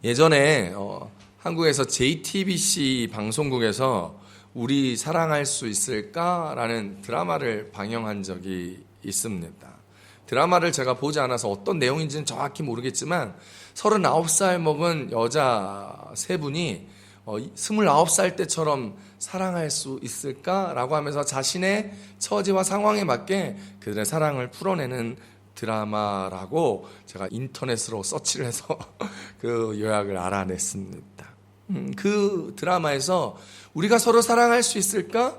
예전에 한국에서 JTBC 방송국에서 우리 사랑할 수 있을까라는 드라마를 방영한 적이 있습니다. 드라마를 제가 보지 않아서 어떤 내용인지는 정확히 모르겠지만 39살 먹은 여자 세 분이 29살 때처럼 사랑할 수 있을까라고 하면서 자신의 처지와 상황에 맞게 그들의 사랑을 풀어내는 드라마라고 제가 인터넷으로 서치를 해서 그 요약을 알아냈습니다. 그 드라마에서 우리가 서로 사랑할 수 있을까?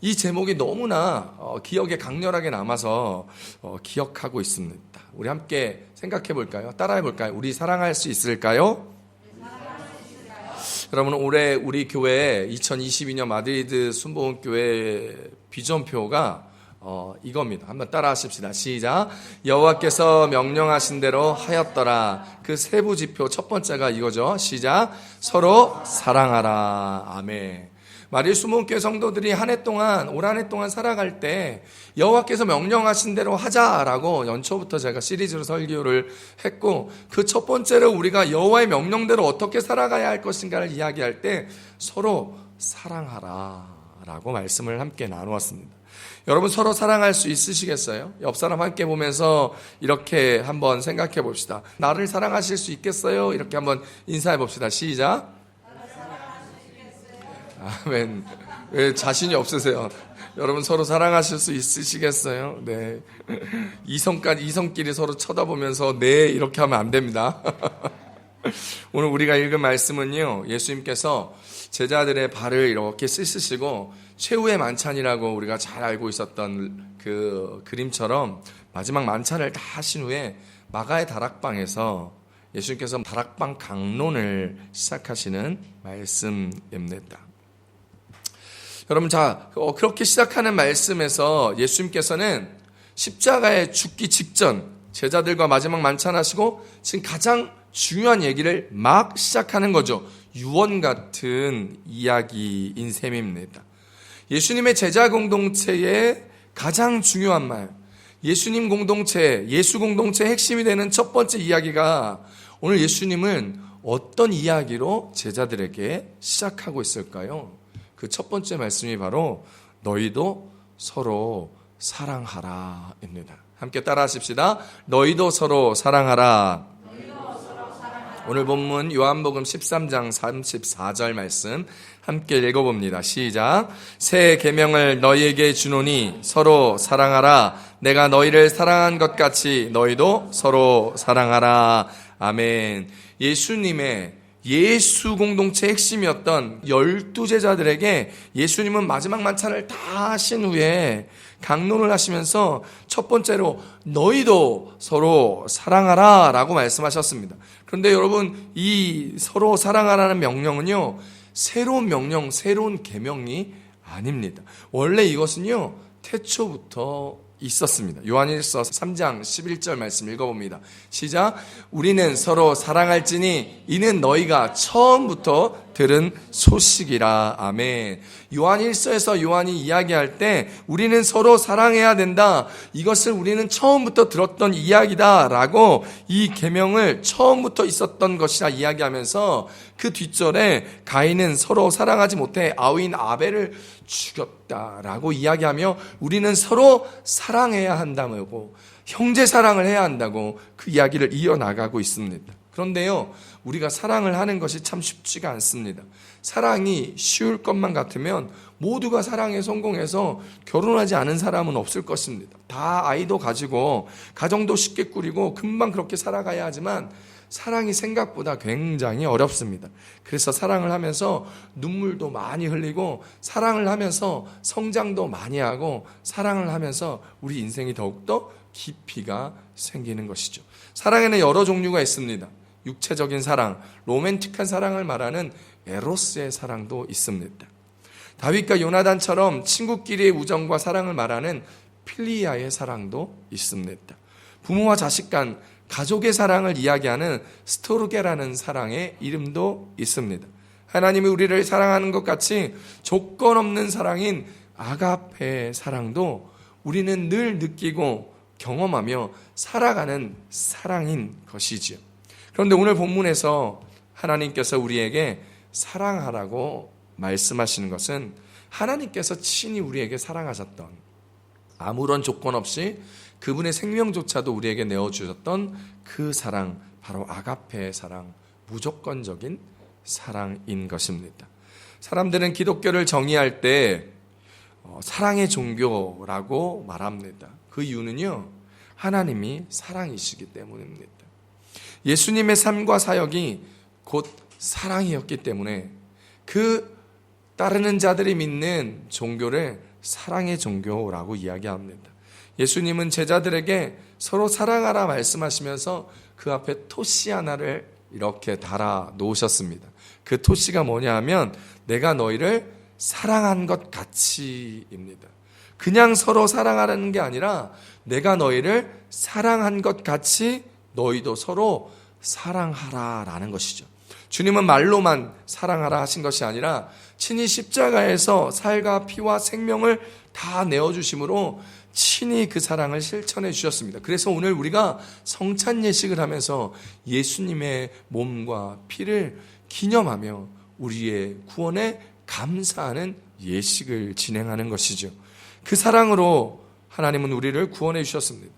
이 제목이 너무나 기억에 강렬하게 남아서 기억하고 있습니다. 우리 함께 생각해 볼까요? 따라해 볼까요? 우리 사랑할 수 있을까요? 여러분, 올해 우리 교회 2022년 마드리드 순복음교회 비전표가 이겁니다. 한번 따라 하십시다. 시작. 여호와께서 명령하신 대로 하였더라. 그 세부 지표 첫 번째가 이거죠. 시작. 서로 사랑하라. 아멘. 마드리드 순복음교회 성도들이 올 한 해 동안 살아갈 때 여호와께서 명령하신 대로 하자라고 연초부터 제가 시리즈로 설교를 했고, 그 첫 번째로 우리가 여호와의 명령대로 어떻게 살아가야 할 것인가를 이야기할 때 서로 사랑하라 라고 말씀을 함께 나누었습니다. 여러분, 서로 사랑할 수 있으시겠어요? 옆 사람 함께 보면서 이렇게 한번 생각해 봅시다. 나를 사랑하실 수 있겠어요? 이렇게 한번 인사해 봅시다. 시작. 아멘. 왜 자신이 없으세요? 여러분, 서로 사랑하실 수 있으시겠어요? 네. 이성끼리 서로 쳐다보면서 네 이렇게 하면 안 됩니다. 오늘 우리가 읽은 말씀은요, 예수님께서 제자들의 발을 이렇게 씻으시고 최후의 만찬이라고 우리가 잘 알고 있었던 그 그림처럼 마지막 만찬을 다 하신 후에 마가의 다락방에서 예수님께서 다락방 강론을 시작하시는 말씀입니다. 여러분, 그렇게 시작하는 말씀에서 예수님께서는 십자가에 죽기 직전 제자들과 마지막 만찬하시고 지금 가장 중요한 얘기를 막 시작하는 거죠. 유언 같은 이야기인 셈입니다. 예수님의 제자 공동체의 가장 중요한 말, 예수님 공동체, 예수 공동체의 핵심이 되는 첫 번째 이야기가 오늘 예수님은 어떤 이야기로 제자들에게 시작하고 있을까요? 그 첫 번째 말씀이 바로 너희도 서로 사랑하라입니다. 함께 따라 하십시다. 너희도 서로 사랑하라. 오늘 본문 요한복음 13장 34절 말씀 함께 읽어봅니다. 시작. 새 계명을 너희에게 주노니 서로 사랑하라. 내가 너희를 사랑한 것 같이 너희도 서로 사랑하라. 아멘. 예수님의 예수 공동체 핵심이었던 12제자들에게 예수님은 마지막 만찬을 다 하신 후에 강론을 하시면서 첫 번째로 너희도 서로 사랑하라 라고 말씀하셨습니다. 그런데 여러분, 이 서로 사랑하라는 명령은요, 새로운 명령, 새로운 계명이 아닙니다. 원래 이것은요, 태초부터 있었습니다. 요한일서 3장 11절 말씀 읽어봅니다. 시작. 우리는 서로 사랑할지니 이는 너희가 처음부터 들은 소식이라. 아멘. 요한일서에서 요한이 이야기할 때 우리는 서로 사랑해야 된다, 이것을 우리는 처음부터 들었던 이야기다 라고 이 계명을 처음부터 있었던 것이라 이야기하면서 그 뒷절에 가인은 서로 사랑하지 못해 아우인 아벨을 죽였다라고 이야기하며 우리는 서로 사랑해야 한다고, 형제 사랑을 해야 한다고 그 이야기를 이어나가고 있습니다. 그런데요, 우리가 사랑을 하는 것이 참 쉽지가 않습니다. 사랑이 쉬울 것만 같으면 모두가 사랑에 성공해서 결혼하지 않은 사람은 없을 것입니다. 다 아이도 가지고 가정도 쉽게 꾸리고 금방 그렇게 살아가야 하지만 사랑이 생각보다 굉장히 어렵습니다. 그래서 사랑을 하면서 눈물도 많이 흘리고, 사랑을 하면서 성장도 많이 하고, 사랑을 하면서 우리 인생이 더욱더 깊이가 생기는 것이죠. 사랑에는 여러 종류가 있습니다. 육체적인 사랑, 로맨틱한 사랑을 말하는 에로스의 사랑도 있습니다. 다윗과 요나단처럼 친구끼리의 우정과 사랑을 말하는 필리아의 사랑도 있습니다. 부모와 자식 간 가족의 사랑을 이야기하는 스토르게라는 사랑의 이름도 있습니다. 하나님이 우리를 사랑하는 것 같이 조건 없는 사랑인 아가페의 사랑도 우리는 늘 느끼고 경험하며 살아가는 사랑인 것이지요. 그런데 오늘 본문에서 하나님께서 우리에게 사랑하라고 말씀하시는 것은 하나님께서 친히 우리에게 사랑하셨던, 아무런 조건 없이 그분의 생명조차도 우리에게 내어주셨던 그 사랑, 바로 아가페의 사랑, 무조건적인 사랑인 것입니다. 사람들은 기독교를 정의할 때 사랑의 종교라고 말합니다. 그 이유는요, 하나님이 사랑이시기 때문입니다. 예수님의 삶과 사역이 곧 사랑이었기 때문에 그 따르는 자들이 믿는 종교를 사랑의 종교라고 이야기합니다. 예수님은 제자들에게 서로 사랑하라 말씀하시면서 그 앞에 토시 하나를 이렇게 달아 놓으셨습니다. 그 토시가 뭐냐 하면 내가 너희를 사랑한 것 같이입니다. 그냥 서로 사랑하라는 게 아니라 내가 너희를 사랑한 것 같이 너희도 서로 사랑하라라는 것이죠. 주님은 말로만 사랑하라 하신 것이 아니라 친히 십자가에서 살과 피와 생명을 다 내어주심으로 친히 그 사랑을 실천해 주셨습니다. 그래서 오늘 우리가 성찬 예식을 하면서 예수님의 몸과 피를 기념하며 우리의 구원에 감사하는 예식을 진행하는 것이죠. 그 사랑으로 하나님은 우리를 구원해 주셨습니다.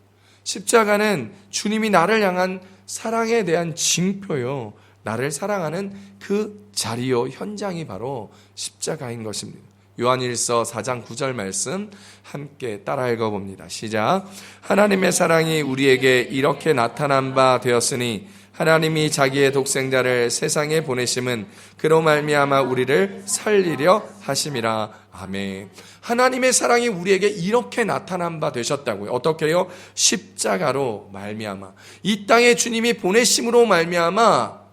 십자가는 주님이 나를 향한 사랑에 대한 징표요, 나를 사랑하는 그 자리요, 현장이 바로 십자가인 것입니다. 요한일서 4장 9절 말씀 함께 따라 읽어봅니다. 시작. 하나님의 사랑이 우리에게 이렇게 나타난 바 되었으니 하나님이 자기의 독생자를 세상에 보내심은 그로 말미암아 우리를 살리려 하심이라. 아멘. 하나님의 사랑이 우리에게 이렇게 나타난 바 되셨다고요. 어떻게요? 십자가로 말미암아, 이 땅에 주님이 보내심으로 말미암아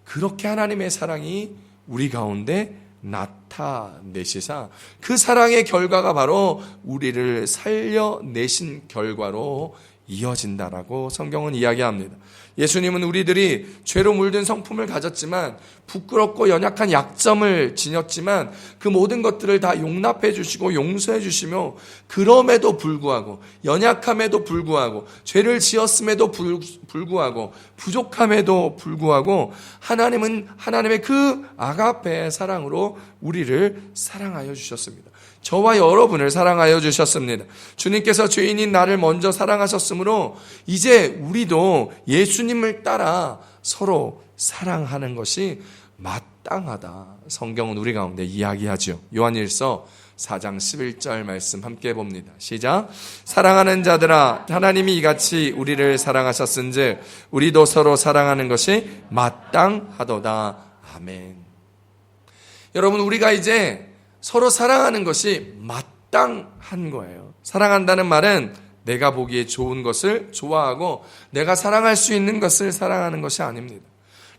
그렇게 하나님의 사랑이 우리 가운데 나타내시사 그 사랑의 결과가 바로 우리를 살려내신 결과로 이어진다라고 성경은 이야기합니다. 예수님은 우리들이 죄로 물든 성품을 가졌지만, 부끄럽고 연약한 약점을 지녔지만 그 모든 것들을 다 용납해 주시고 용서해 주시며, 그럼에도 불구하고, 연약함에도 불구하고, 죄를 지었음에도 불구하고, 부족함에도 불구하고 하나님은 하나님의 그 아가페의 사랑으로 우리를 사랑하여 주셨습니다. 저와 여러분을 사랑하여 주셨습니다. 주님께서 죄인인 나를 먼저 사랑하셨으므로 이제 우리도 예수님을 따라 서로 사랑하는 것이 마땅하다. 성경은 우리 가운데 이야기하죠. 요한일서 4장 11절 말씀 함께 봅니다. 시작. 사랑하는 자들아, 하나님이 이같이 우리를 사랑하셨은즉 우리도 서로 사랑하는 것이 마땅하도다. 아멘. 여러분, 우리가 이제 서로 사랑하는 것이 마땅한 거예요. 사랑한다는 말은 내가 보기에 좋은 것을 좋아하고 내가 사랑할 수 있는 것을 사랑하는 것이 아닙니다.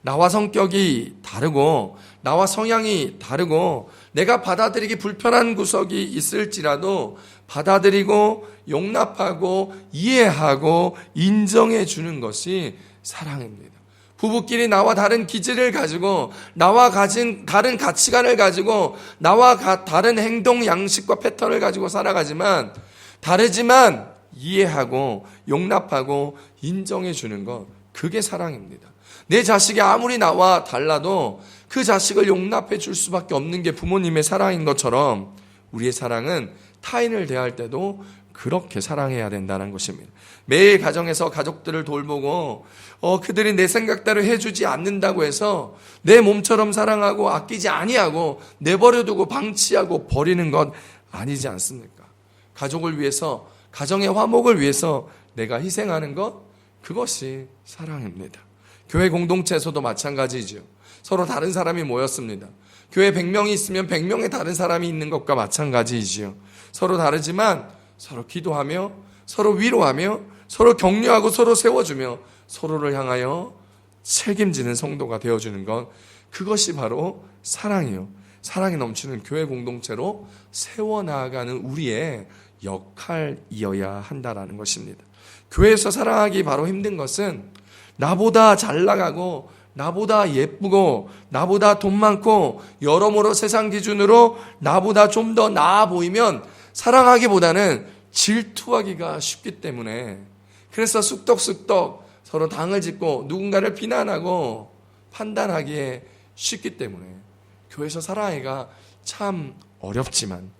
나와 성격이 다르고 나와 성향이 다르고 내가 받아들이기 불편한 구석이 있을지라도 받아들이고 용납하고 이해하고 인정해 주는 것이 사랑입니다. 부부끼리 나와 다른 기질을 가지고, 나와 가진 다른 가치관을 가지고, 나와 다른 행동 양식과 패턴을 가지고 살아가지만, 다르지만 이해하고 용납하고 인정해 주는 것, 그게 사랑입니다. 내 자식이 아무리 나와 달라도 그 자식을 용납해 줄 수밖에 없는 게 부모님의 사랑인 것처럼 우리의 사랑은 타인을 대할 때도 그렇게 사랑해야 된다는 것입니다. 매일 가정에서 가족들을 돌보고 그들이 내 생각대로 해주지 않는다고 해서 내 몸처럼 사랑하고 아끼지 아니하고 내버려두고 방치하고 버리는 것 아니지 않습니까? 가족을 위해서, 가정의 화목을 위해서 내가 희생하는 것, 그것이 사랑입니다. 교회 공동체에서도 마찬가지죠. 서로 다른 사람이 모였습니다. 교회 100명이 있으면 100명의 다른 사람이 있는 것과 마찬가지이지요. 서로 다르지만 서로 기도하며 서로 위로하며 서로 격려하고 서로 세워주며 서로를 향하여 책임지는 성도가 되어주는 것, 그것이 바로 사랑이요. 사랑이 넘치는 교회 공동체로 세워나가는 우리의 역할이어야 한다는 것입니다. 교회에서 사랑하기 바로 힘든 것은 나보다 잘 나가고 나보다 예쁘고 나보다 돈 많고 여러모로 세상 기준으로 나보다 좀 더 나아 보이면 사랑하기보다는 질투하기가 쉽기 때문에, 그래서 쑥덕쑥덕 서로 당을 짓고 누군가를 비난하고 판단하기에 쉽기 때문에 교회에서 사랑하기가 참 어렵지만,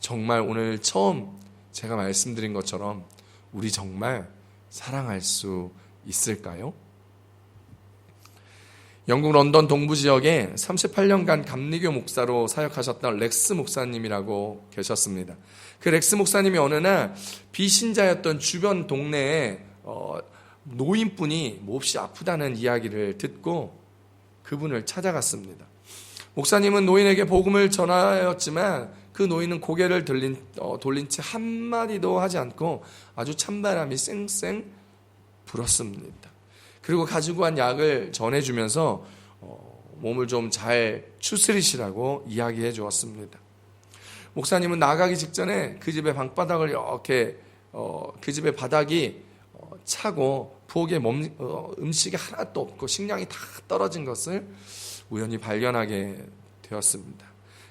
정말 오늘 처음 제가 말씀드린 것처럼 우리 정말 사랑할 수 있을까요? 영국 런던 동부 지역에 38년간 감리교 목사로 사역하셨던 렉스 목사님이라고 계셨습니다. 그 렉스 목사님이 어느 날 비신자였던 주변 동네에 노인분이 몹시 아프다는 이야기를 듣고 그분을 찾아갔습니다. 목사님은 노인에게 복음을 전하였지만 그 노인은 고개를 돌린 채 한마디도 하지 않고 아주 찬바람이 쌩쌩 불었습니다. 그리고 가지고 간 약을 전해주면서 몸을 좀 잘 추스리시라고 이야기해 주었습니다. 목사님은 나가기 직전에 그 집의 방바닥을 이렇게 그 집의 바닥이 차고 부엌에 음식이 하나도 없고 식량이 다 떨어진 것을 우연히 발견하게 되었습니다.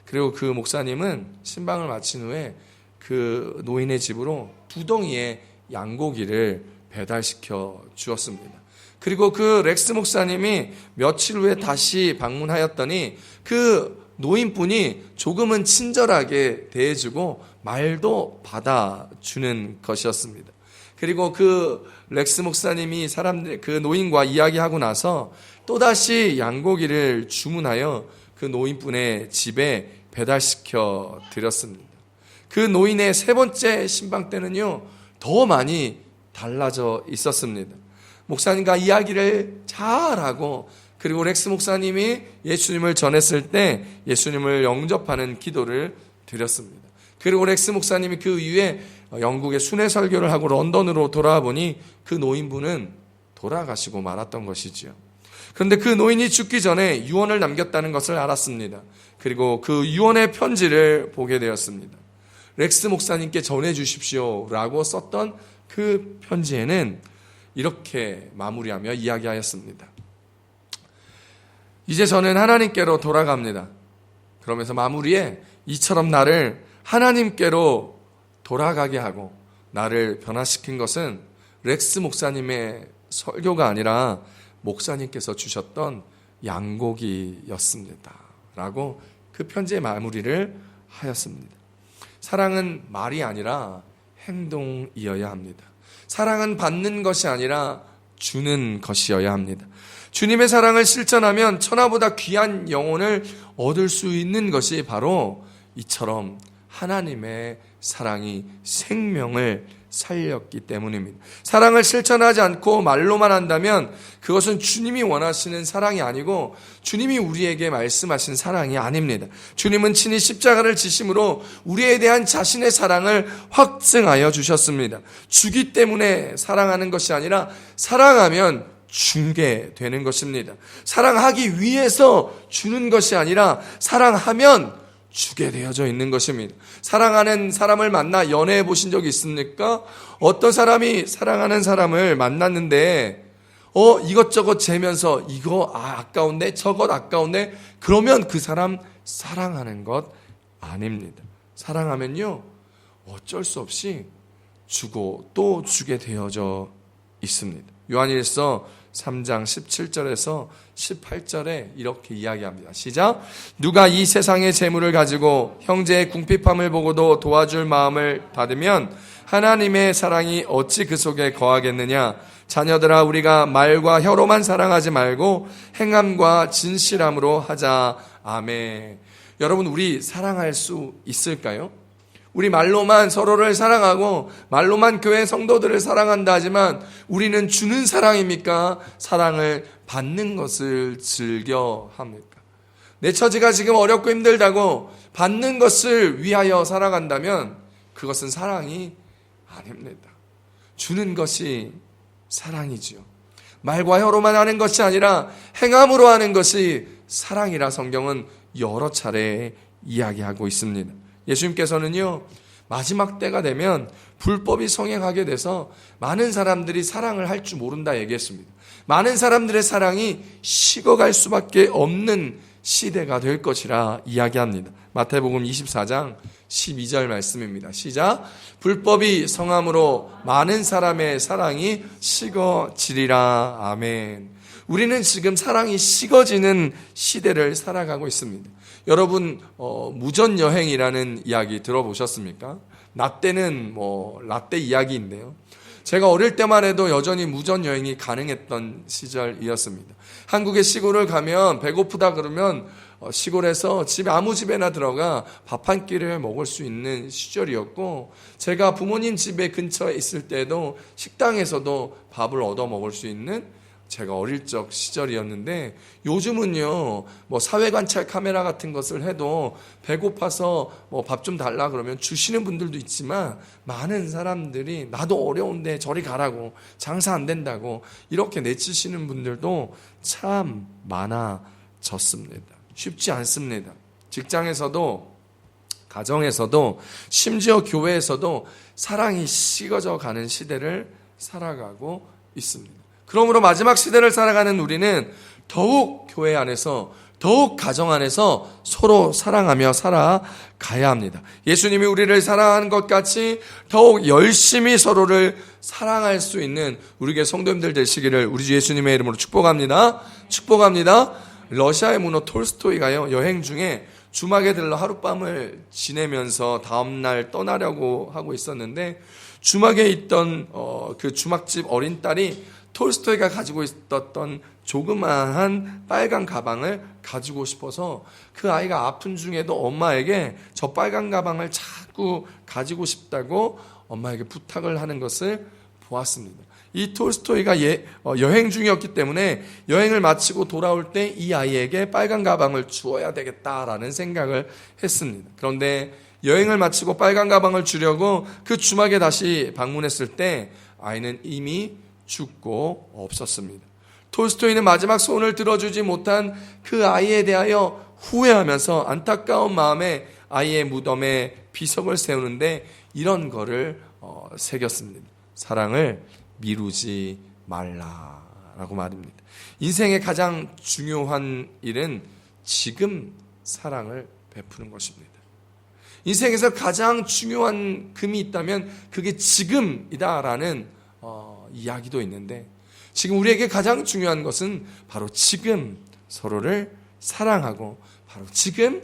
그리고 그 목사님은 신방을 마친 후에 그 노인의 집으로 2덩이의 양고기를 배달시켜 주었습니다. 그리고 그 렉스 목사님이 며칠 후에 다시 방문하였더니 그 노인분이 조금은 친절하게 대해주고 말도 받아주는 것이었습니다. 그리고 그 렉스 목사님이 그 노인과 이야기하고 나서 또다시 양고기를 주문하여 그 노인분의 집에 배달시켜 드렸습니다. 그 노인의 3번째 신방 때는요, 더 많이 달라져 있었습니다. 목사님과 이야기를 잘하고, 그리고 렉스 목사님이 예수님을 전했을 때 예수님을 영접하는 기도를 드렸습니다. 그리고 렉스 목사님이 그 이후에 영국에 순회 설교를 하고 런던으로 돌아와 보니 그 노인분은 돌아가시고 말았던 것이지요. 그런데 그 노인이 죽기 전에 유언을 남겼다는 것을 알았습니다. 그리고 그 유언의 편지를 보게 되었습니다. 렉스 목사님께 전해 주십시오 라고 썼던 그 편지에는 이렇게 마무리하며 이야기하였습니다. 이제 저는 하나님께로 돌아갑니다. 그러면서 마무리에 이처럼 나를 하나님께로 돌아가게 하고 나를 변화시킨 것은 렉스 목사님의 설교가 아니라 목사님께서 주셨던 양고기였습니다 라고 그 편지의 마무리를 하였습니다. 사랑은 말이 아니라 행동이어야 합니다. 사랑은 받는 것이 아니라 주는 것이어야 합니다. 주님의 사랑을 실천하면 천하보다 귀한 영혼을 얻을 수 있는 것이 바로 이처럼 하나님의 사랑이 생명을 살렸기 때문입니다. 사랑을 실천하지 않고 말로만 한다면 그것은 주님이 원하시는 사랑이 아니고 주님이 우리에게 말씀하신 사랑이 아닙니다. 주님은 친히 십자가를 지심으로 우리에 대한 자신의 사랑을 확증하여 주셨습니다. 주기 때문에 사랑하는 것이 아니라 사랑하면 주게 되는 것입니다. 사랑하기 위해서 주는 것이 아니라 사랑하면 주게 되어져 있는 것입니다. 사랑하는 사람을 만나 연애해 보신 적 있습니까? 어떤 사람이 사랑하는 사람을 만났는데 이것저것 재면서 이거 아까운데 저것 아까운데, 그러면 그 사람 사랑하는 것 아닙니다. 사랑하면요 어쩔 수 없이 주고 또 주게 되어져 있습니다. 요한일서 3장 17절에서 18절에 이렇게 이야기합니다. 시작. 누가 이 세상의 재물을 가지고 형제의 궁핍함을 보고도 도와줄 마음을 받으면 하나님의 사랑이 어찌 그 속에 거하겠느냐. 자녀들아, 우리가 말과 혀로만 사랑하지 말고 행함과 진실함으로 하자. 아멘. 여러분, 우리 사랑할 수 있을까요? 우리 말로만 서로를 사랑하고 말로만 교회 성도들을 사랑한다 하지만 우리는 주는 사랑입니까? 사랑을 받는 것을 즐겨 합니까? 내 처지가 지금 어렵고 힘들다고 받는 것을 위하여 살아간다면 그것은 사랑이 아닙니다. 주는 것이 사랑이지요. 말과 혀로만 하는 것이 아니라 행함으로 하는 것이 사랑이라 성경은 여러 차례 이야기하고 있습니다. 예수님께서는요, 마지막 때가 되면 불법이 성행하게 돼서 많은 사람들이 사랑을 할 줄 모른다 얘기했습니다. 많은 사람들의 사랑이 식어갈 수밖에 없는 시대가 될 것이라 이야기합니다. 마태복음 24장 12절 말씀입니다. 시작. 불법이 성함으로 많은 사람의 사랑이 식어지리라. 아멘. 우리는 지금 사랑이 식어지는 시대를 살아가고 있습니다. 여러분 무전여행이라는 이야기 들어보셨습니까? 나 때는 라떼 이야기인데요. 제가 어릴 때만 해도 여전히 무전여행이 가능했던 시절이었습니다. 한국의 시골을 가면 배고프다 그러면 시골에서 아무 집에나 들어가 밥 한 끼를 먹을 수 있는 시절이었고, 제가 부모님 집에 근처에 있을 때도 식당에서도 밥을 얻어 먹을 수 있는 제가 어릴 적 시절이었는데, 요즘은요 사회관찰 카메라 같은 것을 해도 배고파서 밥 좀 달라 그러면 주시는 분들도 있지만, 많은 사람들이 나도 어려운데 저리 가라고, 장사 안 된다고 이렇게 내치시는 분들도 참 많아졌습니다. 쉽지 않습니다. 직장에서도, 가정에서도, 심지어 교회에서도 사랑이 식어져 가는 시대를 살아가고 있습니다. 그러므로 마지막 시대를 살아가는 우리는 더욱 교회 안에서, 더욱 가정 안에서 서로 사랑하며 살아가야 합니다. 예수님이 우리를 사랑하는 것 같이 더욱 열심히 서로를 사랑할 수 있는 우리에게 성도님들 되시기를 우리 주 예수님의 이름으로 축복합니다. 축복합니다. 러시아의 문호 톨스토이가요, 여행 중에 주막에 들러 하룻밤을 지내면서 다음날 떠나려고 하고 있었는데, 주막에 있던 그 주막집 어린 딸이 톨스토이가 가지고 있었던 조그마한 빨간 가방을 가지고 싶어서 그 아이가 아픈 중에도 엄마에게 저 빨간 가방을 자꾸 가지고 싶다고 엄마에게 부탁을 하는 것을 보았습니다. 이 톨스토이가 여행 중이었기 때문에 여행을 마치고 돌아올 때 이 아이에게 빨간 가방을 주어야 되겠다라는 생각을 했습니다. 그런데 여행을 마치고 빨간 가방을 주려고 그 주막에 다시 방문했을 때 아이는 이미 죽고 없었습니다. 톨스토이는 마지막 소원을 들어주지 못한 그 아이에 대하여 후회하면서 안타까운 마음에 아이의 무덤에 비석을 세우는데 이런 거를 새겼습니다. 사랑을 미루지 말라라고 말입니다. 인생의 가장 중요한 일은 지금 사랑을 베푸는 것입니다. 인생에서 가장 중요한 금이 있다면 그게 지금이다라는 이야기도 있는데, 지금 우리에게 가장 중요한 것은 바로 지금 서로를 사랑하고 바로 지금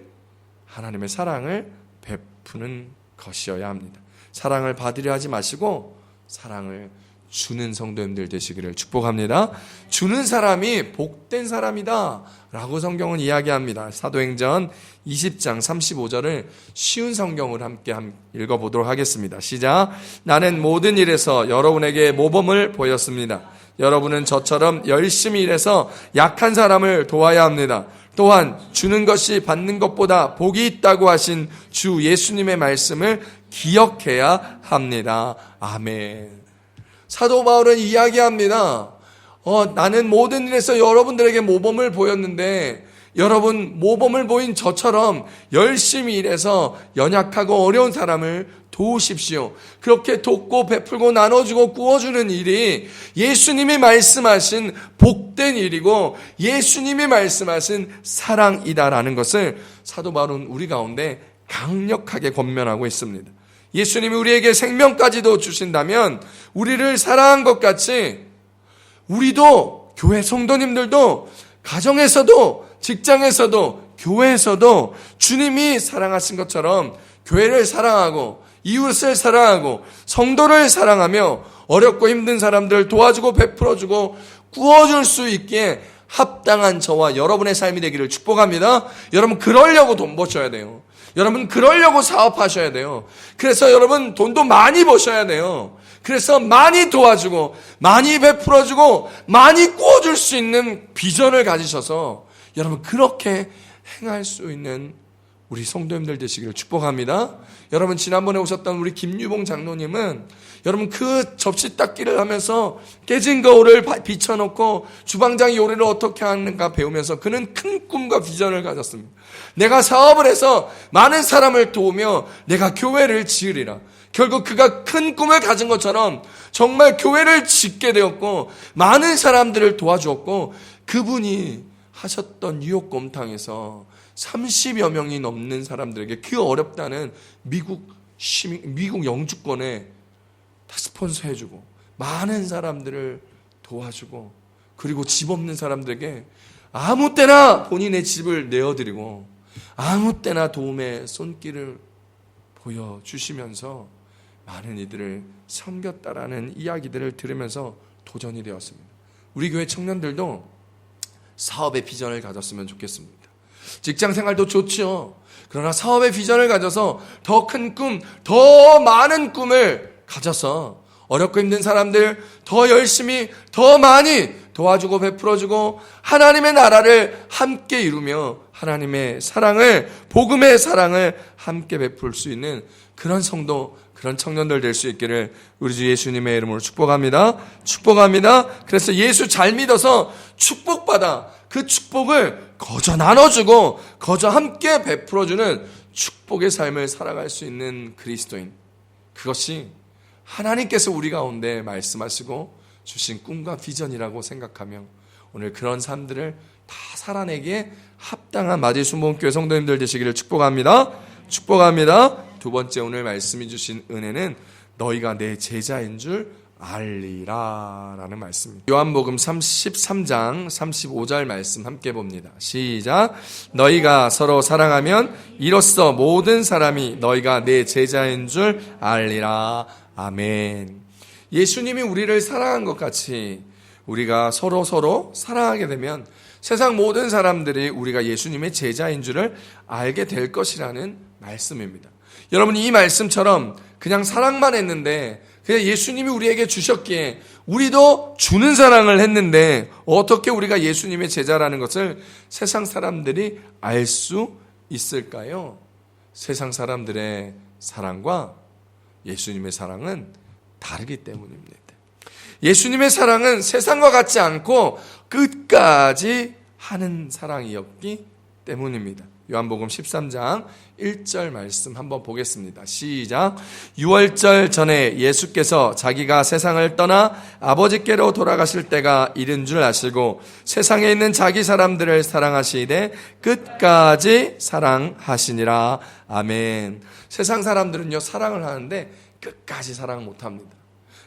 하나님의 사랑을 베푸는 것이어야 합니다. 사랑을 받으려 하지 마시고 사랑을 주는 성도님들 되시기를 축복합니다. 주는 사람이 복된 사람이다 라고 성경은 이야기합니다. 사도행전 20장 35절을 쉬운 성경을 함께 읽어보도록 하겠습니다. 시작. 나는 모든 일에서 여러분에게 모범을 보였습니다. 여러분은 저처럼 열심히 일해서 약한 사람을 도와야 합니다. 또한 주는 것이 받는 것보다 복이 있다고 하신 주 예수님의 말씀을 기억해야 합니다. 아멘. 사도 바울은 이야기합니다. 나는 모든 일에서 여러분들에게 모범을 보였는데 여러분 모범을 보인 저처럼 열심히 일해서 연약하고 어려운 사람을 도우십시오. 그렇게 돕고 베풀고 나눠주고 구워주는 일이 예수님이 말씀하신 복된 일이고 예수님이 말씀하신 사랑이다라는 것을 사도 바울은 우리 가운데 강력하게 권면하고 있습니다. 예수님이 우리에게 생명까지도 주신다면 우리를 사랑한 것 같이 우리도, 교회 성도님들도, 가정에서도, 직장에서도, 교회에서도 주님이 사랑하신 것처럼 교회를 사랑하고 이웃을 사랑하고 성도를 사랑하며 어렵고 힘든 사람들을 도와주고 베풀어주고 구워줄 수 있기에 합당한 저와 여러분의 삶이 되기를 축복합니다. 여러분 그러려고 돈 버셔야 돼요. 여러분 그러려고 사업하셔야 돼요. 그래서 여러분 돈도 많이 버셔야 돼요. 그래서 많이 도와주고 많이 베풀어주고 많이 구워줄 수 있는 비전을 가지셔서 여러분 그렇게 행할 수 있는 우리 성도님들 되시기를 축복합니다. 여러분 지난번에 오셨던 우리 김유봉 장로님은 여러분 그 접시 닦기를 하면서 깨진 거울을 비춰놓고 주방장 요리를 어떻게 하는가 배우면서 그는 큰 꿈과 비전을 가졌습니다. 내가 사업을 해서 많은 사람을 도우며 내가 교회를 지으리라. 결국 그가 큰 꿈을 가진 것처럼 정말 교회를 짓게 되었고 많은 사람들을 도와주었고 그분이 하셨던 뉴욕곰탕에서 30여 명이 넘는 사람들에게 그 어렵다는 미국 영주권에 다 스폰서해주고 많은 사람들을 도와주고 그리고 집 없는 사람들에게 아무 때나 본인의 집을 내어드리고 아무 때나 도움의 손길을 보여주시면서 많은 이들을 섬겼다라는 이야기들을 들으면서 도전이 되었습니다. 우리 교회 청년들도 사업의 비전을 가졌으면 좋겠습니다. 직장 생활도 좋죠. 그러나 사업의 비전을 가져서 더 큰 꿈, 더 많은 꿈을 가져서 어렵고 힘든 사람들 더 열심히 더 많이 도와주고 베풀어주고 하나님의 나라를 함께 이루며 하나님의 사랑을, 복음의 사랑을 함께 베풀 수 있는 그런 성도, 그런 청년들 될 수 있기를 우리 주 예수님의 이름으로 축복합니다. 축복합니다. 그래서 예수 잘 믿어서 축복받아 그 축복을 거저 나눠주고 거저 함께 베풀어주는 축복의 삶을 살아갈 수 있는 그리스도인, 그것이 하나님께서 우리 가운데 말씀하시고 주신 꿈과 비전이라고 생각하며 오늘 그런 삶들을 다 살아내기에 합당한 마지순복음교회 성도님들 되시기를 축복합니다. 축복합니다. 두 번째, 오늘 말씀해 주신 은혜는 너희가 내 제자인 줄 알리라 라는 말씀입니다. 요한복음 33장 35절 말씀 함께 봅니다. 시작. 너희가 서로 사랑하면 이로써 모든 사람이 너희가 내 제자인 줄 알리라. 아멘. 예수님이 우리를 사랑한 것 같이 우리가 서로 사랑하게 되면 세상 모든 사람들이 우리가 예수님의 제자인 줄을 알게 될 것이라는 말씀입니다. 여러분, 이 말씀처럼 그냥 사랑만 했는데 그냥 예수님이 우리에게 주셨기에 우리도 주는 사랑을 했는데 어떻게 우리가 예수님의 제자라는 것을 세상 사람들이 알 수 있을까요? 세상 사람들의 사랑과 예수님의 사랑은 다르기 때문입니다. 예수님의 사랑은 세상과 같지 않고 끝까지 하는 사랑이었기 때문입니다. 요한복음 13장 1절 말씀 한번 보겠습니다. 시작. 유월절 전에 예수께서 자기가 세상을 떠나 아버지께로 돌아가실 때가 이른 줄 아시고 세상에 있는 자기 사람들을 사랑하시되 끝까지 사랑하시니라. 아멘. 세상 사람들은요, 사랑을 하는데 끝까지 사랑 못합니다.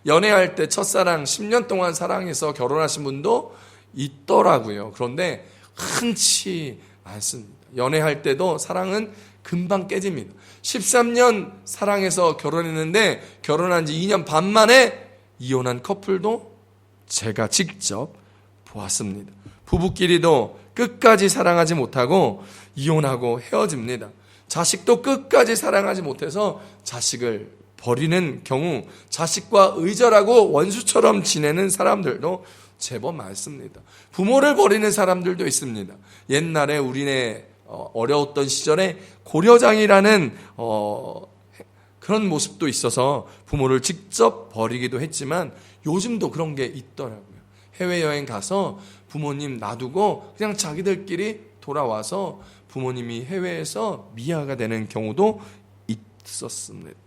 연애할 때 첫사랑 10년 동안 사랑해서 결혼하신 분도 있더라고요. 그런데 흔치 않습니다. 연애할 때도 사랑은 금방 깨집니다. 13년 사랑해서 결혼했는데 결혼한 지 2년 반 만에 이혼한 커플도 제가 직접 보았습니다. 부부끼리도 끝까지 사랑하지 못하고 이혼하고 헤어집니다. 자식도 끝까지 사랑하지 못해서 자식을 버리는 경우, 자식과 의절하고 원수처럼 지내는 사람들도 제법 많습니다. 부모를 버리는 사람들도 있습니다. 옛날에 우리네 어려웠던 시절에 고려장이라는 그런 모습도 있어서 부모를 직접 버리기도 했지만 요즘도 그런 게 있더라고요. 해외여행 가서 부모님 놔두고 그냥 자기들끼리 돌아와서 부모님이 해외에서 미아가 되는 경우도 있었습니다.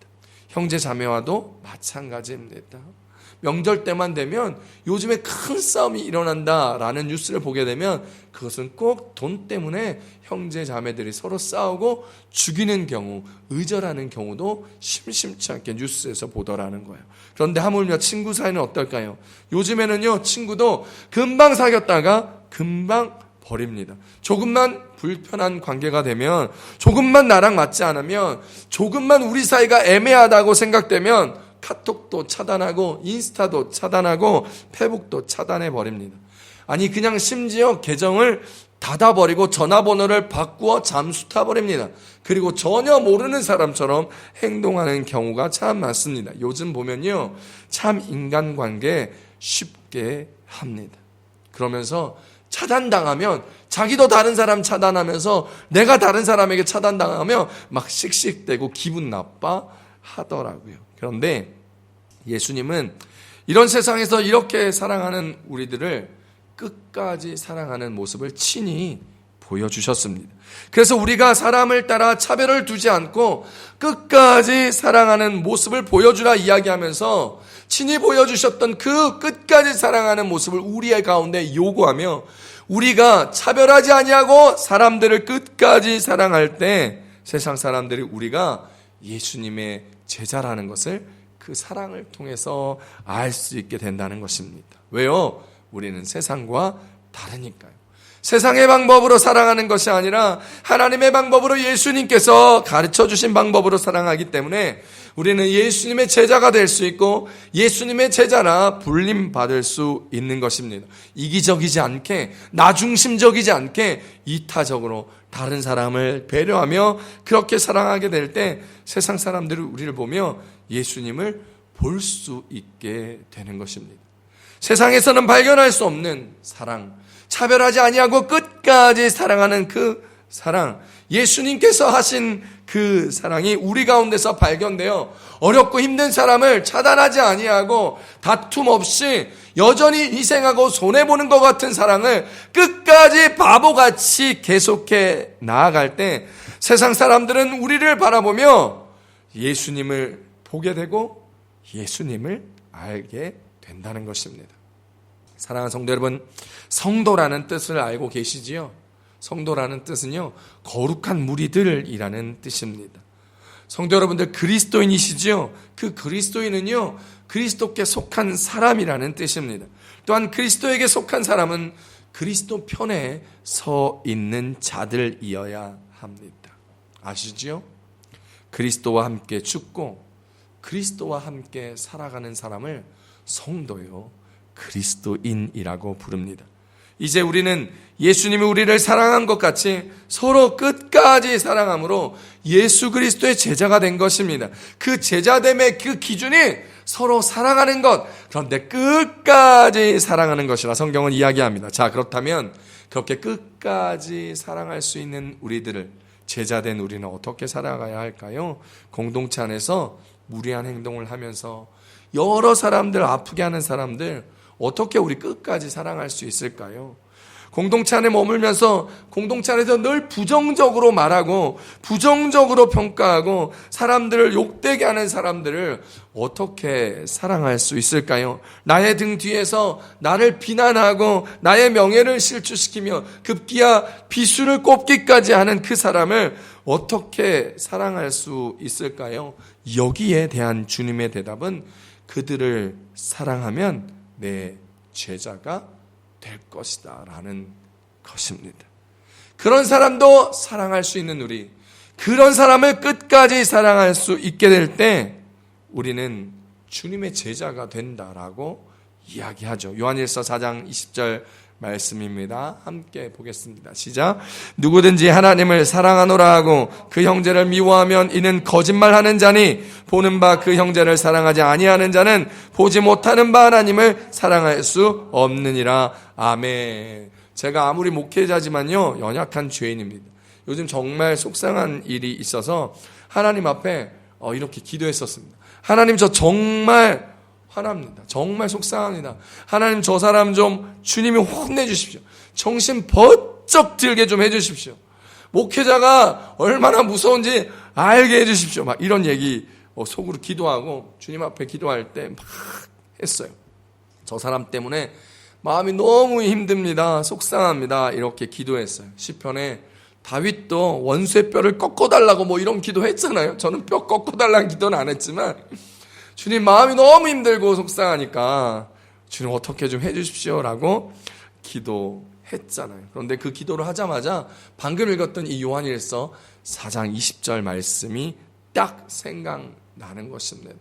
형제 자매와도 마찬가지입니다. 명절 때만 되면 요즘에 큰 싸움이 일어난다라는 뉴스를 보게 되면 그것은 꼭 돈 때문에 형제 자매들이 서로 싸우고 죽이는 경우, 의절하는 경우도 심심치 않게 뉴스에서 보더라는 거예요. 그런데 하물며 친구 사이는 어떨까요? 요즘에는요, 친구도 금방 사귀었다가 금방 버립니다. 조금만 불편한 관계가 되면, 조금만 나랑 맞지 않으면, 조금만 우리 사이가 애매하다고 생각되면 카톡도 차단하고 인스타도 차단하고 페북도 차단해 버립니다. 아니, 그냥 심지어 계정을 닫아버리고 전화번호를 바꾸어 잠수 타버립니다. 그리고 전혀 모르는 사람처럼 행동하는 경우가 참 많습니다. 요즘 보면요, 참 인간관계 쉽게 합니다. 그러면서 차단당하면 자기도 다른 사람 차단하면서 내가 다른 사람에게 차단당하면 막 씩씩대고 기분 나빠 하더라고요. 그런데 예수님은 이런 세상에서 이렇게 사랑하는 우리들을 끝까지 사랑하는 모습을 친히 보여주셨습니다. 그래서 우리가 사람을 따라 차별을 두지 않고 끝까지 사랑하는 모습을 보여주라 이야기하면서 친히 보여주셨던 그 끝까지 사랑하는 모습을 우리의 가운데 요구하며 우리가 차별하지 아니하고 사람들을 끝까지 사랑할 때 세상 사람들이 우리가 예수님의 제자라는 것을 그 사랑을 통해서 알 수 있게 된다는 것입니다. 왜요? 우리는 세상과 다르니까요. 세상의 방법으로 사랑하는 것이 아니라 하나님의 방법으로 예수님께서 가르쳐 주신 방법으로 사랑하기 때문에 우리는 예수님의 제자가 될 수 있고 예수님의 제자라 불림받을 수 있는 것입니다. 이기적이지 않게, 나중심적이지 않게 이타적으로 다른 사람을 배려하며 그렇게 사랑하게 될 때 세상 사람들이 우리를 보며 예수님을 볼 수 있게 되는 것입니다. 세상에서는 발견할 수 없는 사랑, 차별하지 아니하고 끝까지 사랑하는 그 사랑, 예수님께서 하신 그 사랑이 우리 가운데서 발견되어 어렵고 힘든 사람을 차단하지 아니하고 다툼 없이 여전히 희생하고 손해보는 것 같은 사랑을 끝까지 바보같이 계속해 나아갈 때 세상 사람들은 우리를 바라보며 예수님을 보게 되고 예수님을 알게 된다는 것입니다. 사랑하는 성도 여러분, 성도라는 뜻을 알고 계시지요? 성도라는 뜻은요, 거룩한 무리들이라는 뜻입니다. 성도 여러분들, 그리스도인이시지요? 그 그리스도인은요, 그리스도께 속한 사람이라는 뜻입니다. 또한 그리스도에게 속한 사람은 그리스도 편에 서 있는 자들이어야 합니다. 아시지요? 그리스도와 함께 죽고 그리스도와 함께 살아가는 사람을 성도요, 그리스도인이라고 부릅니다. 이제 우리는 예수님이 우리를 사랑한 것 같이 서로 끝까지 사랑함으로 예수 그리스도의 제자가 된 것입니다. 그 제자됨의 그 기준이 서로 사랑하는 것, 그런데 끝까지 사랑하는 것이라 성경은 이야기합니다. 자, 그렇다면 그렇게 끝까지 사랑할 수 있는 우리들을, 제자된 우리는 어떻게 살아가야 할까요? 공동체 안에서 무리한 행동을 하면서 여러 사람들, 아프게 하는 사람들 어떻게 우리 끝까지 사랑할 수 있을까요? 공동체 안에 머물면서 공동체 안에서 늘 부정적으로 말하고 부정적으로 평가하고 사람들을 욕되게 하는 사람들을 어떻게 사랑할 수 있을까요? 나의 등 뒤에서 나를 비난하고 나의 명예를 실추시키며 급기야 비수를 꼽기까지 하는 그 사람을 어떻게 사랑할 수 있을까요? 여기에 대한 주님의 대답은 그들을 사랑하면 내 제자가 될 것이다 라는 것입니다. 그런 사람도 사랑할 수 있는 우리, 그런 사람을 끝까지 사랑할 수 있게 될 때 우리는 주님의 제자가 된다라고 이야기하죠. 요한일서 4장 20절 말씀입니다. 함께 보겠습니다. 시작. 누구든지 하나님을 사랑하노라 하고 그 형제를 미워하면 이는 거짓말하는 자니 보는 바 그 형제를 사랑하지 아니하는 자는 보지 못하는 바 하나님을 사랑할 수 없느니라. 아멘. 제가 아무리 목회자지만요, 연약한 죄인입니다. 요즘 정말 속상한 일이 있어서 하나님 앞에 이렇게 기도했었습니다. 하나님, 저 정말 화납니다. 정말 속상합니다. 하나님, 저 사람 좀 주님이 혼내주십시오. 정신 번쩍 들게 좀 해주십시오. 목회자가 얼마나 무서운지 알게 해주십시오. 막 이런 얘기 속으로 기도하고 주님 앞에 기도할 때 막 했어요. 저 사람 때문에 마음이 너무 힘듭니다. 속상합니다. 이렇게 기도했어요. 시편에 다윗도 원수의 뼈를 꺾어달라고 뭐 이런 기도했잖아요. 저는 뼈 꺾어달라는 기도는 안 했지만 주님, 마음이 너무 힘들고 속상하니까 주님 어떻게 좀 해주십시오라고 기도했잖아요. 그런데 그 기도를 하자마자 방금 읽었던 이 요한일서 4장 20절 말씀이 딱 생각나는 것입니다.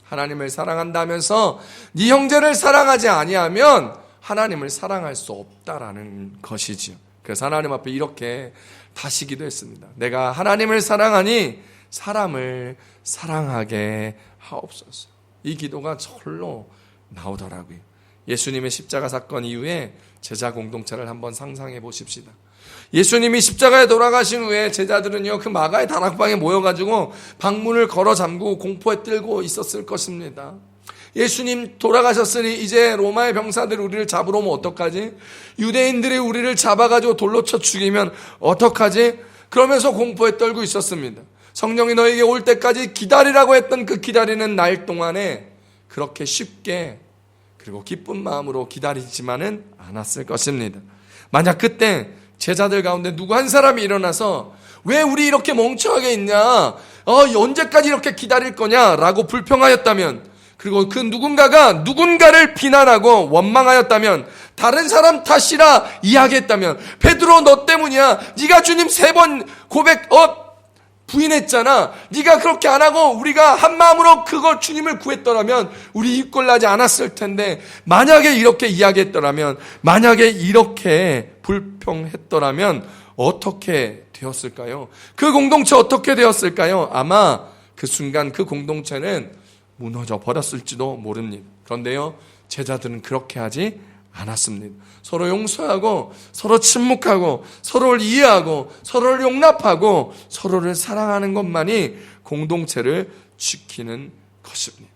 하나님을 사랑한다면서 네 형제를 사랑하지 아니하면 하나님을 사랑할 수 없다라는 것이지요. 그래서 하나님 앞에 이렇게 다시 기도했습니다. 내가 하나님을 사랑하니 사람을 사랑하게 하옵소서. 이 기도가 절로 나오더라고요. 예수님의 십자가 사건 이후에 제자 공동체를 한번 상상해 보십시다. 예수님이 십자가에 돌아가신 후에 제자들은요, 그 마가의 다락방에 모여가지고 방문을 걸어 잠그고 공포에 떨고 있었을 것입니다. 예수님 돌아가셨으니 이제 로마의 병사들이 우리를 잡으러 오면 어떡하지? 유대인들이 우리를 잡아가지고 돌로 쳐 죽이면 어떡하지? 그러면서 공포에 떨고 있었습니다. 성령이 너에게 올 때까지 기다리라고 했던 그 기다리는 날 동안에 그렇게 쉽게 그리고 기쁜 마음으로 기다리지만은 않았을 것입니다. 만약 그때 제자들 가운데 누구 한 사람이 일어나서 왜 우리 이렇게 멍청하게 있냐? 언제까지 이렇게 기다릴 거냐? 라고 불평하였다면 그리고 그 누군가가 누군가를 비난하고 원망하였다면, 다른 사람 탓이라 이야기했다면, 베드로 너 때문이야. 네가 주님 3번 부인했잖아. 네가 그렇게 안 하고 우리가 한 마음으로 그걸 주님을 구했더라면 우리 입골나지 않았을 텐데, 만약에 이렇게 이야기했더라면, 만약에 이렇게 불평했더라면 어떻게 되었을까요? 그 공동체 어떻게 되었을까요? 아마 그 순간 그 공동체는 무너져 버렸을지도 모릅니다. 그런데요, 제자들은 그렇게 하지 않았습니다. 서로 용서하고, 서로 침묵하고, 서로를 이해하고, 서로를 용납하고, 서로를 사랑하는 것만이 공동체를 지키는 것입니다.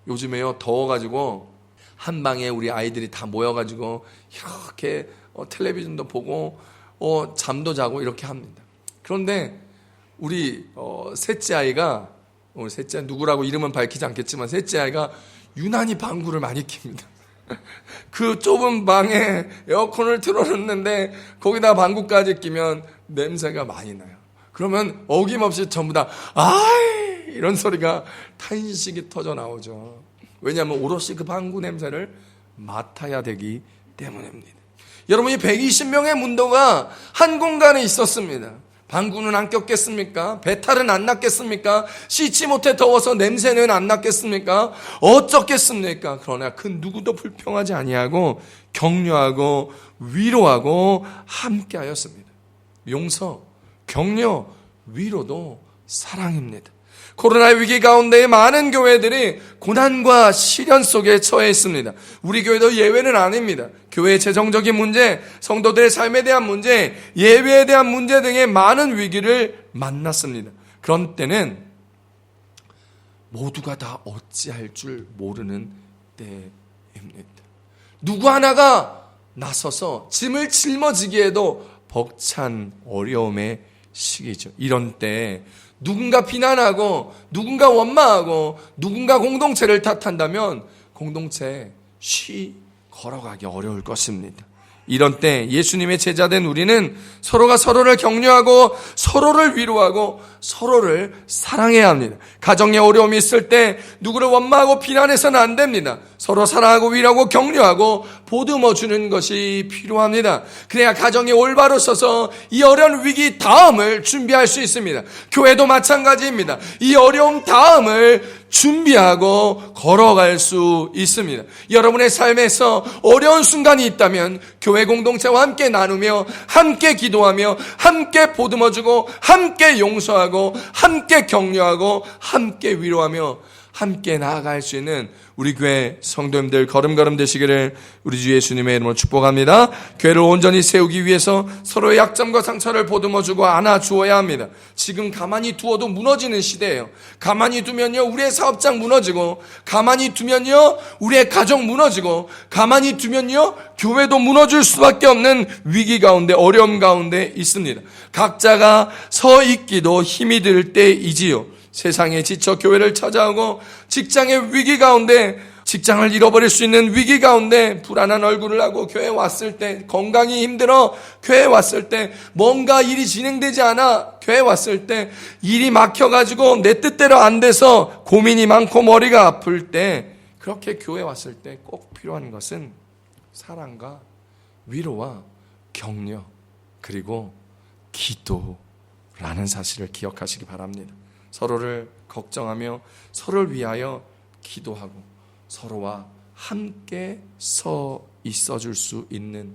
요즘에요, 더워가지고 한 방에 우리 아이들이 다 모여가지고 이렇게 텔레비전도 보고 잠도 자고 이렇게 합니다. 그런데 우리 셋째 아이가, 셋째 누구라고 이름은 밝히지 않겠지만, 셋째 아이가 유난히 방구를 많이 킵니다. 그 좁은 방에 에어컨을 틀어놓는데 거기다 방구까지 끼면 냄새가 많이 나요. 그러면 어김없이 전부 다 아이 이런 소리가 탄식이 터져 나오죠. 왜냐하면 오롯이 그 방구 냄새를 맡아야 되기 때문입니다. 여러분, 이 120명의 문도가 한 공간에 있었습니다. 방구는 안 꼈겠습니까? 배탈은 안 났겠습니까? 씻지 못해 더워서 냄새는 안 났겠습니까? 어쩌겠습니까? 그러나 그 누구도 불평하지 아니하고 격려하고 위로하고 함께하였습니다. 용서, 격려, 위로도 사랑입니다. 코로나 위기 가운데 많은 교회들이 고난과 시련 속에 처해 있습니다. 우리 교회도 예외는 아닙니다. 교회의 재정적인 문제, 성도들의 삶에 대한 문제, 예배에 대한 문제 등의 많은 위기를 만났습니다. 그런 때는 모두가 다 어찌할 줄 모르는 때입니다. 누구 하나가 나서서 짐을 짊어지기에도 벅찬 어려움의 시기죠. 이런 때 누군가 비난하고 누군가 원망하고 누군가 공동체를 탓한다면 공동체에 쉬 걸어가기 어려울 것입니다. 이런 때 예수님의 제자된 우리는 서로가 서로를 격려하고 서로를 위로하고 서로를 사랑해야 합니다. 가정에 어려움이 있을 때 누구를 원망하고 비난해서는 안 됩니다. 서로 사랑하고 위로하고 격려하고 보듬어주는 것이 필요합니다. 그래야 가정이 올바로 서서 이 어려운 위기 다음을 준비할 수 있습니다. 교회도 마찬가지입니다. 이 어려움 다음을 준비하고 걸어갈 수 있습니다. 여러분의 삶에서 어려운 순간이 있다면 교회 공동체와 함께 나누며 함께 기도하며 함께 보듬어주고 함께 용서하고 함께 격려하고 함께 위로하며 함께 나아갈 수 있는 우리 교회 성도님들 걸음걸음 되시기를 우리 주 예수님의 이름으로 축복합니다. 교회를 온전히 세우기 위해서 서로의 약점과 상처를 보듬어주고 안아주어야 합니다. 지금 가만히 두어도 무너지는 시대예요. 가만히 두면요 우리의 사업장 무너지고, 가만히 두면요 우리의 가정 무너지고, 가만히 두면요 교회도 무너질 수밖에 없는 위기 가운데, 어려움 가운데 있습니다. 각자가 서 있기도 힘이 들 때이지요. 세상에 지쳐 교회를 찾아오고 직장의 위기 가운데, 직장을 잃어버릴 수 있는 위기 가운데 불안한 얼굴을 하고 교회에 왔을 때, 건강이 힘들어 교회에 왔을 때, 뭔가 일이 진행되지 않아 교회에 왔을 때, 일이 막혀가지고 내 뜻대로 안 돼서 고민이 많고 머리가 아플 때, 그렇게 교회에 왔을 때 꼭 필요한 것은 사랑과 위로와 격려, 그리고 기도라는 사실을 기억하시기 바랍니다. 서로를 걱정하며 서로를 위하여 기도하고 서로와 함께 서 있어줄 수 있는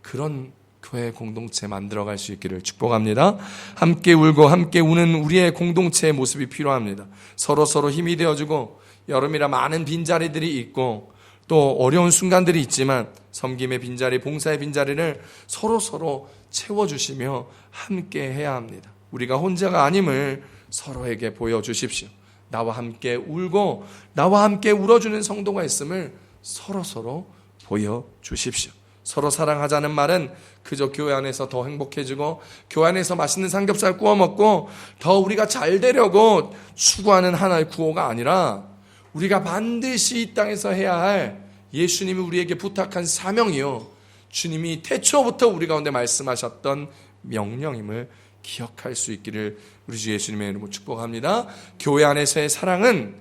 그런 교회 공동체 만들어갈 수 있기를 축복합니다. 함께 울고 함께 우는 우리의 공동체의 모습이 필요합니다. 서로 힘이 되어주고, 여름이라 많은 빈자리들이 있고 또 어려운 순간들이 있지만 섬김의 빈자리, 봉사의 빈자리를 서로 채워주시며 함께 해야 합니다. 우리가 혼자가 아님을 서로에게 보여주십시오. 나와 함께 울고 나와 함께 울어주는 성도가 있음을 서로 보여주십시오. 서로 사랑하자는 말은 그저 교회 안에서 더 행복해지고 교회 안에서 맛있는 삼겹살 구워 먹고 더 우리가 잘 되려고 추구하는 하나의 구호가 아니라, 우리가 반드시 이 땅에서 해야 할 예수님이 우리에게 부탁한 사명이요, 주님이 태초부터 우리 가운데 말씀하셨던 명령임을 기억할 수 있기를 우리 주 예수님의 이름으로 축복합니다. 교회 안에서의 사랑은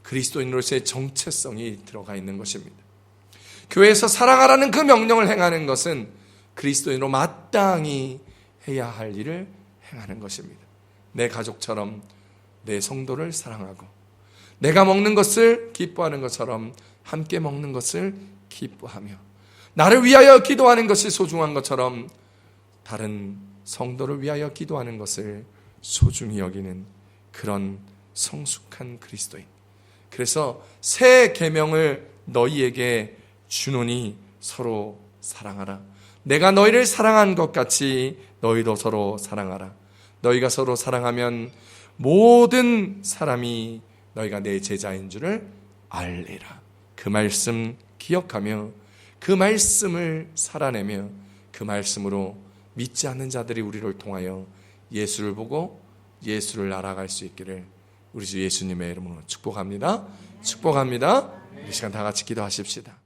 그리스도인으로서의 정체성이 들어가 있는 것입니다. 교회에서 사랑하라는 그 명령을 행하는 것은 그리스도인으로 마땅히 해야 할 일을 행하는 것입니다. 내 가족처럼 내 성도를 사랑하고, 내가 먹는 것을 기뻐하는 것처럼 함께 먹는 것을 기뻐하며, 나를 위하여 기도하는 것이 소중한 것처럼 다른 성도를 위하여 기도하는 것을 소중히 여기는 그런 성숙한 그리스도인. 그래서 새 계명을 너희에게 주노니 서로 사랑하라. 내가 너희를 사랑한 것 같이 너희도 서로 사랑하라. 너희가 서로 사랑하면 모든 사람이 너희가 내 제자인 줄을 알리라. 그 말씀 기억하며 그 말씀을 살아내며 그 말씀으로 믿지 않는 자들이 우리를 통하여 예수를 보고 예수를 알아갈 수 있기를 우리 주 예수님의 이름으로 축복합니다. 축복합니다. 이 시간 다 같이 기도하십시다.